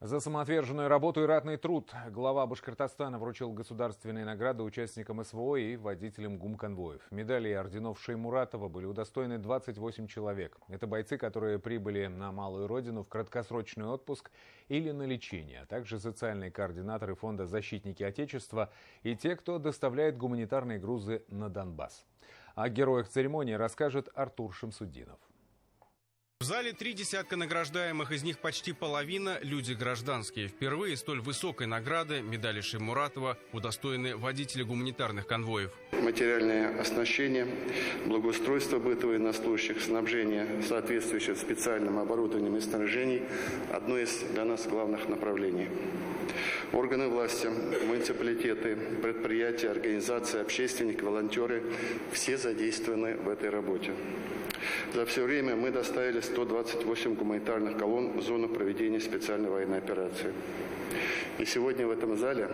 За самоотверженную работу и ратный труд глава Башкортостана вручил государственные награды участникам СВО и водителям гумконвоев. Медали и орденов Шеймуратова были удостоены 28 человек. Это бойцы, которые прибыли на малую родину в краткосрочный отпуск или на лечение, а также социальные координаторы фонда «Защитники Отечества» и те, кто доставляет гуманитарные грузы на Донбасс. О героях церемонии расскажет Артур Шамсудинов. В зале 3 десятка награждаемых, из них почти половина – люди гражданские. Впервые столь высокой награды, медали Шеймуратова, удостоены водители гуманитарных конвоев. Материальное оснащение, благоустройство быта военнослужащих, снабжение соответствующим специальным оборудованием и снаряжений – одно из для нас главных направлений. Органы власти, муниципалитеты, предприятия, организации, общественники, волонтеры – все задействованы в этой работе. За все время мы доставили 128 гуманитарных колонн в зону проведения специальной военной операции. И сегодня в этом зале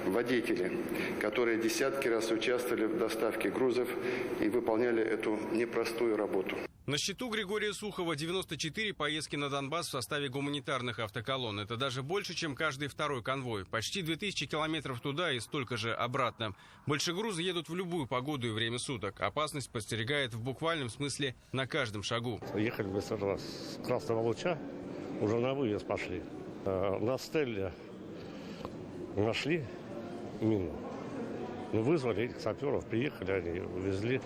водители, которые десятки раз участвовали в доставке грузов и выполняли эту непростую работу. На счету Григория Сухова 94 поездки на Донбасс в составе гуманитарных автоколонн. Это даже больше, чем каждый второй конвой. Почти 2000 километров туда и столько же обратно. Большегрузы едут в любую погоду и время суток. Опасность подстерегает в буквальном смысле на каждом шагу. Ехали мы с Красного Луча, уже на выезд пошли. На Стелле нашли мину. Мы вызвали этих саперов, приехали, они увезли.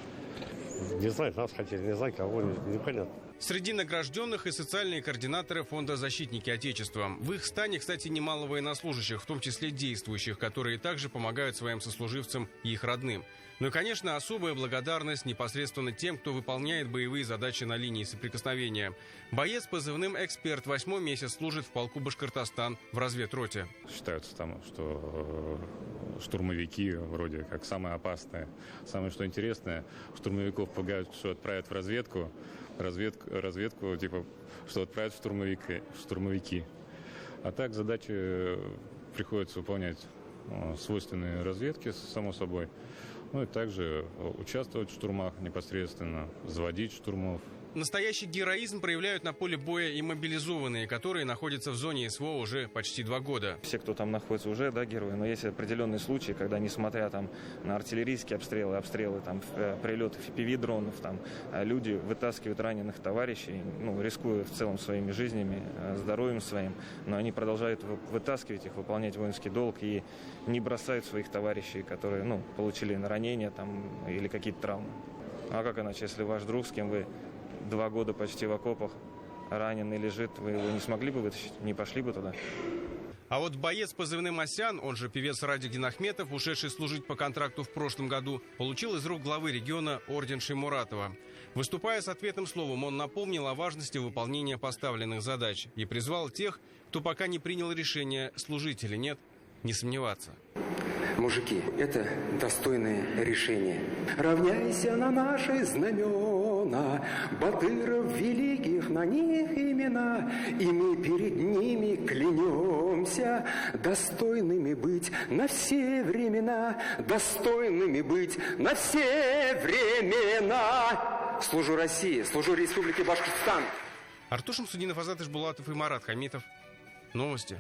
Не знаю, нас хотели, не знаю, кого, непонятно. Среди награжденных и социальные координаторы фонда «Защитники Отечества». В их стане, кстати, немало военнослужащих, в том числе действующих, которые также помогают своим сослуживцам и их родным. Ну и, конечно, особая благодарность непосредственно тем, кто выполняет боевые задачи на линии соприкосновения. Боец с позывным «Эксперт» 8-й месяц служит в полку «Башкортостан» в разведроте. Считается там, что штурмовики вроде как самые опасные. Самое что интересное, штурмовиков пугают, что отправят в разведку, типа, что отправят в штурмовики. А так задачи приходится выполнять свойственные разведки, само собой. Ну и также участвовать в штурмах непосредственно, заводить штурмов. Настоящий героизм проявляют на поле боя и мобилизованные, которые находятся в зоне СВО уже почти 2 года. Все, кто там находится, уже герои, но есть определенные случаи, когда, несмотря на артиллерийские обстрелы, прилеты FPV-дронов, люди вытаскивают раненых товарищей, рискуя в целом своими жизнями, здоровьем своим, но они продолжают вытаскивать их, выполнять воинский долг и не бросают своих товарищей, которые получили ранения или какие-то травмы. А как иначе, если ваш друг, с кем вы 2 года почти в окопах, раненый лежит, вы его не смогли бы вытащить, не пошли бы туда? А вот боец с позывным «Асян», он же певец Радик Ахметов, ушедший служить по контракту в прошлом году, получил из рук главы региона орден Шеймуратова. Выступая с ответным словом, он напомнил о важности выполнения поставленных задач и призвал тех, кто пока не принял решение, служить или нет, не сомневаться. Мужики, это достойное решение. Равняйся на наши знамена, батыров великих, на них имена, и мы перед ними клянемся достойными быть на все времена, достойными быть на все времена. Служу России, служу Республике Башкортостан. Артур Шамсудинов, Азат Ишбулатов и Марат Хамитов. Новости.